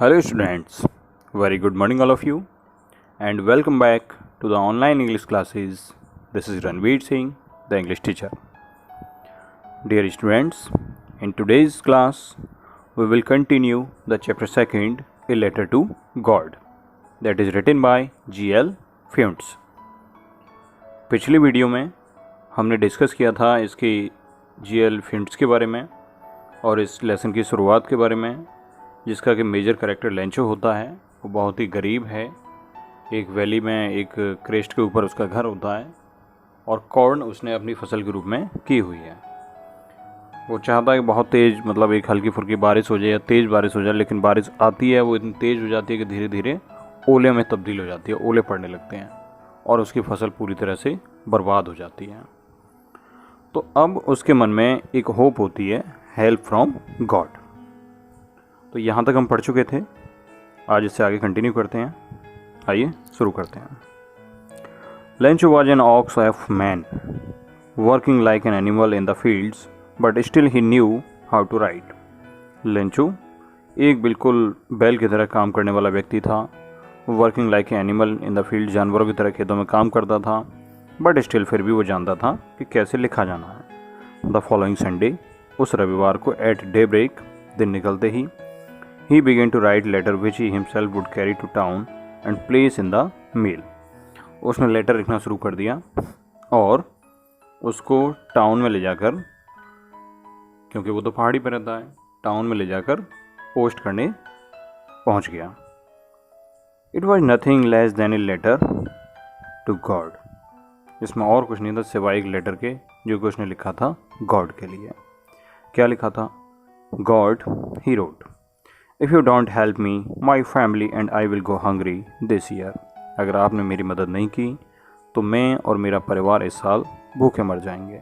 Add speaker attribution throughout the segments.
Speaker 1: Hello students, very good morning all of you and welcome back to the online English classes. This is Ranveer Singh, the English teacher. Dear students, in today's class we will continue the chapter 2nd, A Letter to God, that is written by G.L. Fuentes. पिछली video में हमने discuss किया था इसकी G.L. Fuentes के बारे में और इस लेसन की शुरुआत के बारे में, जिसका कि मेजर कैरेक्टर लेंचो होता है। वो बहुत ही गरीब है, एक वैली में एक क्रेस्ट के ऊपर उसका घर होता है और कॉर्न उसने अपनी फसल के रूप में की हुई है। वो चाहता है कि बहुत तेज़ मतलब एक हल्की फुल्की बारिश हो जाए या तेज़ बारिश हो जाए, लेकिन बारिश आती है वो इतनी तेज़ हो जाती है कि धीरे धीरे ओले में तब्दील हो जाती है, ओले पड़ने लगते हैं और उसकी फसल पूरी तरह से बर्बाद हो जाती है। तो अब उसके मन में एक होप होती है, हेल्प फ्रॉम गॉड। तो यहाँ तक हम पढ़ चुके थे, आज इससे आगे कंटिन्यू करते हैं। आइए शुरू करते हैं। Lencho was an ox of man working like an animal in the fields but still he knew how to ride. Lencho एक बिल्कुल बैल की तरह काम करने वाला व्यक्ति था, working like an animal in the field, जानवरों की तरह खेतों में काम करता था, बट स्टिल फिर भी वो जानता था कि कैसे लिखा जाना है। द फॉलोइंग संडे, उस रविवार को, एट डे ब्रेक, दिन निकलते ही, he began to write letter which he himself would carry to town and place in the mail. उसने लेटर लिखना शुरू कर दिया और उसको टाउन में ले जाकर, क्योंकि वो तो पहाड़ी पर रहता है, टाउन में ले जाकर पोस्ट करने पहुंच गया। It was nothing less than a letter to God. इसमें और कुछ नहीं था सिवाय एक लेटर के, जो कि उसने लिखा था गॉड के लिए। क्या लिखा था? God, he wrote, If you don't help me, my family and I will go hungry this year. अगर आपने मेरी मदद नहीं की तो मैं और मेरा परिवार इस साल भूखे मर जाएंगे।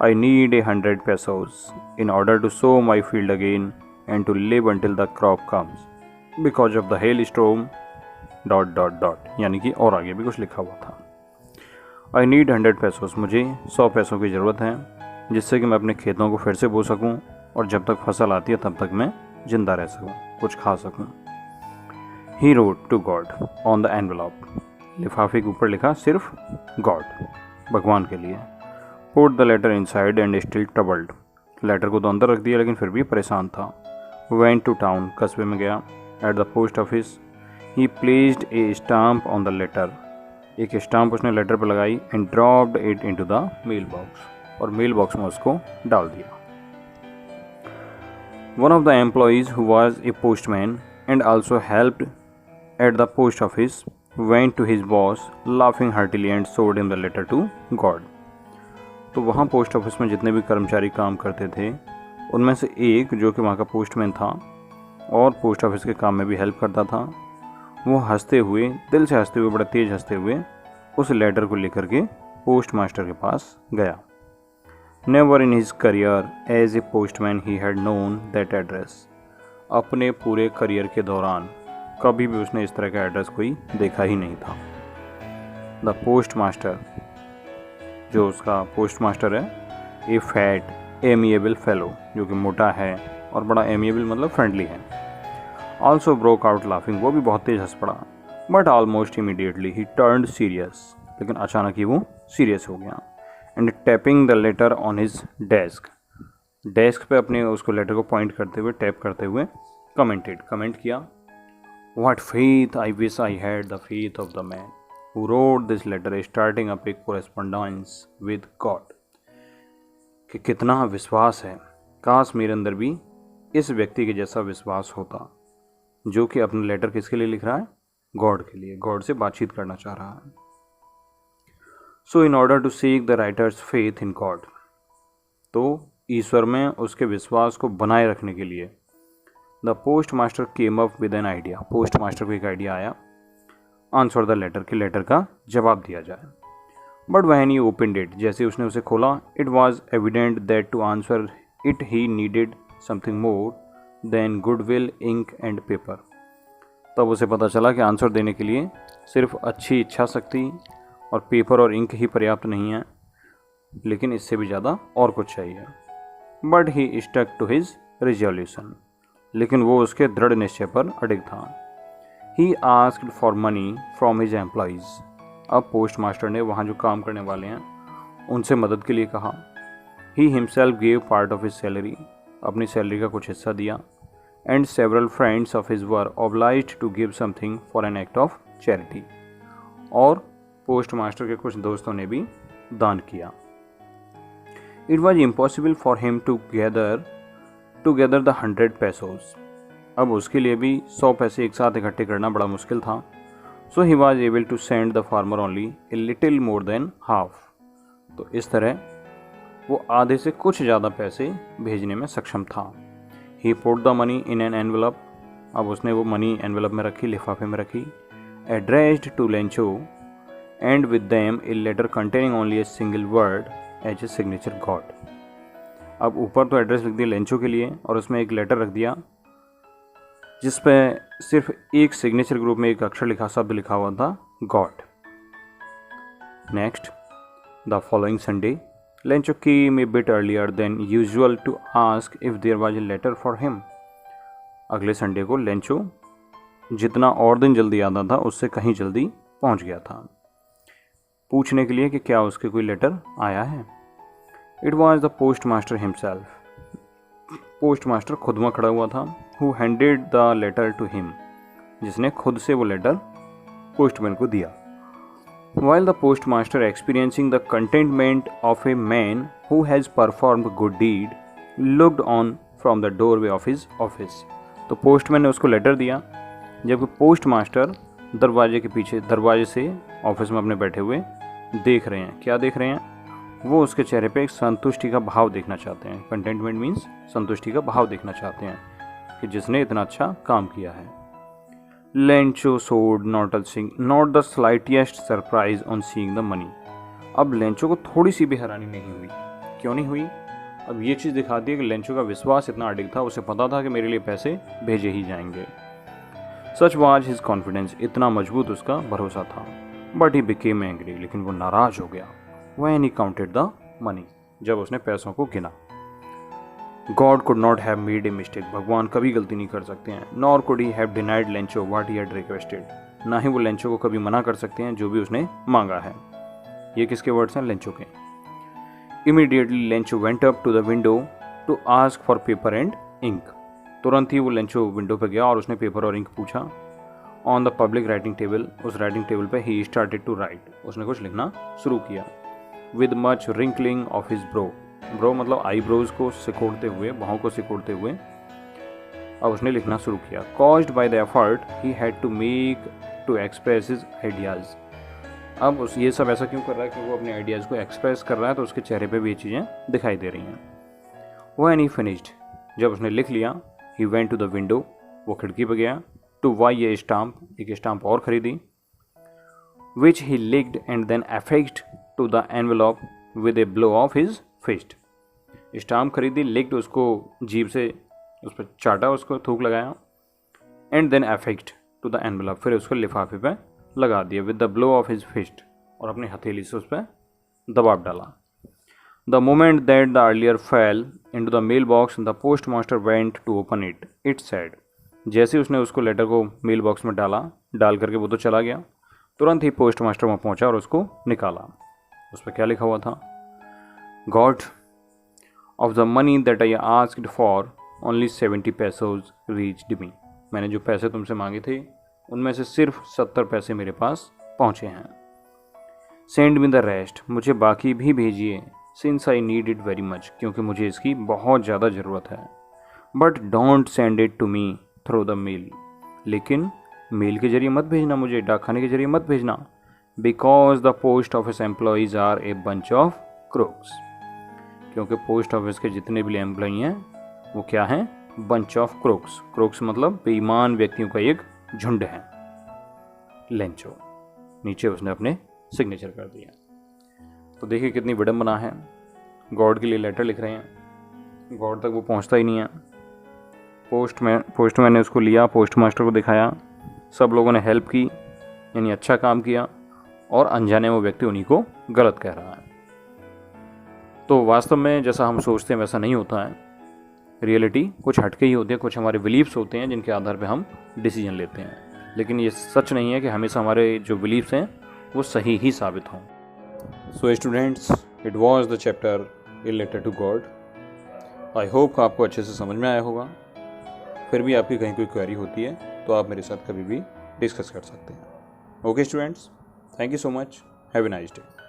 Speaker 1: I need 100 pesos in order to sow my field again and to live until the crop comes because of the hailstorm ... यानी कि और आगे भी कुछ लिखा हुआ था। I need 100 pesos, मुझे 100 पैसों की ज़रूरत है जिससे कि मैं अपने खेतों को फिर से बो सकूं और जब तक फसल आती है तब तक मैं जिंदा रह सकूं, कुछ खा सकूं। He wrote to God on the envelope. लिफाफे के ऊपर लिखा सिर्फ गॉड, भगवान के लिए। Put the letter inside and still troubled. Letter को तो अंदर रख दिया लेकिन फिर भी परेशान था। Went to town, कस्बे में गया। At the post office, he placed a stamp on the letter. एक स्टाम्प उसने लेटर पर लगाई and dropped it into the mailbox. और मेल बॉक्स में उसको डाल दिया। One of the employees, who was a postman and also helped at the post office, went to his boss laughing heartily and showed him the letter to God. तो वहाँ post office में जितने भी कर्मचारी काम करते थे उनमें से एक, जो कि वहाँ का पोस्टमैन था और पोस्ट ऑफिस के काम में भी हेल्प करता था, वो हंसते हुए, दिल से हंसते हुए, बड़ा तेज हंसते हुए उस लेटर को लेकर के पोस्ट मास्टर के पास गया। Never in his career as a postman he had known that address. अपने पूरे करियर के दौरान कभी भी उसने इस तरह का एड्रेस कोई देखा ही नहीं था। द पोस्ट मास्टर, जो उसका पोस्ट मास्टर है, ए फैट एमिएबल फेलो, जो कि मोटा है और बड़ा एमिएबल मतलब फ्रेंडली है। ऑल्सो ब्रोक आउट लाफिंग, वो भी बहुत तेज हंस पड़ा। But almost immediately he turned serious, लेकिन अचानक ही वो सीरियस हो गया। And tapping the later on his desk, desk पे अपने उसको लेटर को पॉइंट करते हुए, टैप करते हुए कमेंट किया, what faith I wish I had the faith of the man who wrote this letter starting up a correspondence with God. कि कितना विश्वास है, काश मेरे अंदर भी इस व्यक्ति के जैसा विश्वास होता, जो कि अपना लेटर किसके लिए लिख रहा है? गॉड के लिए, गॉड से बातचीत करना चाह रहा है। So in order to seek the writer's faith in God, तो ईश्वर में उसके विश्वास को बनाए रखने के लिए the post master came up with an idea, post master को एक आइडिया आया, आंसर द लेटर, कि लेटर का जवाब दिया जाए। But when he opened it, जैसे उसने उसे खोला, it was evident that to answer it he needed something more than goodwill, ink and paper. तब उसे पता चला कि आंसर देने के लिए सिर्फ अच्छी इच्छा शक्ति और पेपर और इंक ही पर्याप्त नहीं है, लेकिन इससे भी ज़्यादा और कुछ चाहिए। But he stuck to his resolution, लेकिन वो उसके दृढ़ निश्चय पर अडिग था। He asked for money from his employees. अब पोस्ट मास्टर ने वहाँ जो काम करने वाले हैं उनसे मदद के लिए कहा। He himself gave part of his salary, अपनी सैलरी का कुछ हिस्सा दिया। And several friends of his were obliged to give something for an act of charity. और पोस्ट मास्टर के कुछ दोस्तों ने भी दान किया। It was impossible for him to gather the 100 pesos। अब उसके लिए भी 100 पैसे एक साथ इकट्ठे करना बड़ा मुश्किल था। So he was able to send the farmer only a little more than half. तो इस तरह वो आधे से कुछ ज़्यादा पैसे भेजने में सक्षम था। He put the money in an envelope. अब उसने वो मनी एनवेलप में रखी, लिफाफे में रखी। Addressed to Lencho and with them a letter containing only a single word as a signature God. अब ऊपर तो एड्रेस लिख दिया लेंचो के लिए और उसमें एक लेटर रख दिया जिस पे सिर्फ एक सिग्नेचर ग्रुप में एक अक्षर लिखा, शब्द लिखा हुआ था, God. Next, the following Sunday Lencho came a bit earlier than usual to ask if there was a letter for him। अगले संडे को लेंचो जितना और दिन जल्दी आता था उससे कहीं जल्दी पहुंच गया था पूछने के लिए कि क्या उसके कोई लेटर आया है। It was the post master himself. Postmaster खुद वहाँ खड़ा हुआ था। Who handed the letter to him, जिसने खुद से वो लेटर पोस्टमैन को दिया। While the postmaster experiencing the contentment of a man who has performed good deed looked on from the doorway of his office। तो पोस्टमैन ने उसको letter दिया जबकि पोस्ट मास्टर दरवाजे के पीछे, दरवाजे से ऑफिस में अपने बैठे हुए देख रहे हैं। क्या देख रहे हैं? वो उसके चेहरे पे एक संतुष्टि का भाव देखना चाहते हैं। कंटेंटमेंट मीन्स संतुष्टि का भाव देखना चाहते हैं कि जिसने इतना अच्छा काम किया है। Lencho showed not the slightest surprise on seeing the money। अब लेंचो को थोड़ी सी भी हैरानी नहीं हुई। क्यों नहीं हुई? अब ये चीज़ दिखाती है कि लेंचो का विश्वास इतना अडिग था, उसे पता था कि मेरे लिए पैसे भेजे ही जाएंगे। सच वाज हिज कॉन्फिडेंस, इतना मजबूत उसका भरोसा था। बट ही बिकेम एंग्री, लेकिन वो नाराज हो गया। When he counted the money, जब उसने पैसों को गिना। God could not have made a mistake, भगवान कभी गलती नहीं कर सकते हैं। Nor could he have denied Lencho what he had requested, ना ही वो लेंचो को कभी मना कर सकते हैं जो भी उसने मांगा है। ये किसके वर्ड्स हैं? लेंचो के। Immediately Lencho went up to the window to ask for paper and ink. तुरंत ही वो लेंचो विंडो पर गया और उसने पेपर और इंक पूछा। On the public writing table, उस राइटिंग टेबल पे ही स्टार्टेड टू राइट, उसने कुछ लिखना शुरू किया। With much wrinkling of his bro मतलब आईब्रोज को सिकोड़ते हुए, बाहों को सिकोड़ते हुए अब उसने लिखना शुरू किया। Caused by the effort he had to make to express his ideas. अब उस ये सब ऐसा क्यों कर रहा है कि वो अपने आइडियाज़ को एक्सप्रेस कर रहा है, तो उसके चेहरे पे भी ये चीज़ें दिखाई दे रही हैं। व्हेन ही फिनिश्ड, जब उसने लिख लिया, he went to the window, वो खिड़की पर गया। टू बाई ए स्टाम्प, एक स्टाम्प और खरीदी। Which he licked and then affect to the envelope with a blow of his fist. Stamp खरीदी, लिक्ड उसको जीभ से उस पर चाटा, उसको थूक लगाया। And then affect to the envelope, फिर उसको लिफाफे पे लगा दिया। With the blow of his fist, और अपनी हथेली से उस पर दबाव डाला। The moment that the earlier fell into the mailbox the post master went to open it. It said, जैसे उसने उसको लेटर को मेल बॉक्स में डाल करके वो तो चला गया, तुरंत ही पोस्ट मास्टर वहाँ पहुँचा और उसको निकाला। उस पर क्या लिखा हुआ था? God of the money that I asked for only 70 pesos reached me. मैंने जो पैसे तुमसे मांगे थे उनमें से सिर्फ 70 पैसे मेरे पास पहुँचे हैं। सेंड मी द रेस्ट, मुझे बाकी भी भेजिए। Since I need it very much, क्योंकि मुझे इसकी बहुत ज़्यादा ज़रूरत है। But don't send it to me through the mail, लेकिन मेल के जरिए मत भेजना, मुझे डाकखाने के जरिए मत भेजना। Because the post office employees are a bunch of crooks, क्योंकि पोस्ट ऑफिस के जितने भी एम्प्लॉई हैं वो क्या हैं? Bunch of क्रोक्स। क्रोक्स मतलब बेईमान व्यक्तियों का एक झुंड है। लेंचो, नीचे उसने अपने सिग्नेचर कर दिया। तो देखिए कितनी विडंबना है। गॉड के लिए लेटर लिख रहे हैं, गॉड तक वो पहुंचता ही नहीं है। पोस्टमैन ने उसको लिया, पोस्ट मास्टर को दिखाया, सब लोगों ने हेल्प की, यानी अच्छा काम किया, और अनजाने वो व्यक्ति उन्हीं को गलत कह रहा है। तो वास्तव में जैसा हम सोचते हैं वैसा नहीं होता है। रियलिटी कुछ हटके ही होती है, कुछ हमारे बिलीव्स होते हैं जिनके आधार पे हम डिसीजन लेते हैं, लेकिन ये सच नहीं है कि हमेशा हमारे जो बिलीव्स हैं वो सही ही साबित हों। So students, it was the chapter a letter to God. I hope आपको अच्छे से समझ में आया होगा। फिर भी आपकी कहीं कोई क्वेरी होती है तो आप मेरे साथ कभी भी डिस्कस कर सकते हैं। Okay students, thank you so much, have a nice day.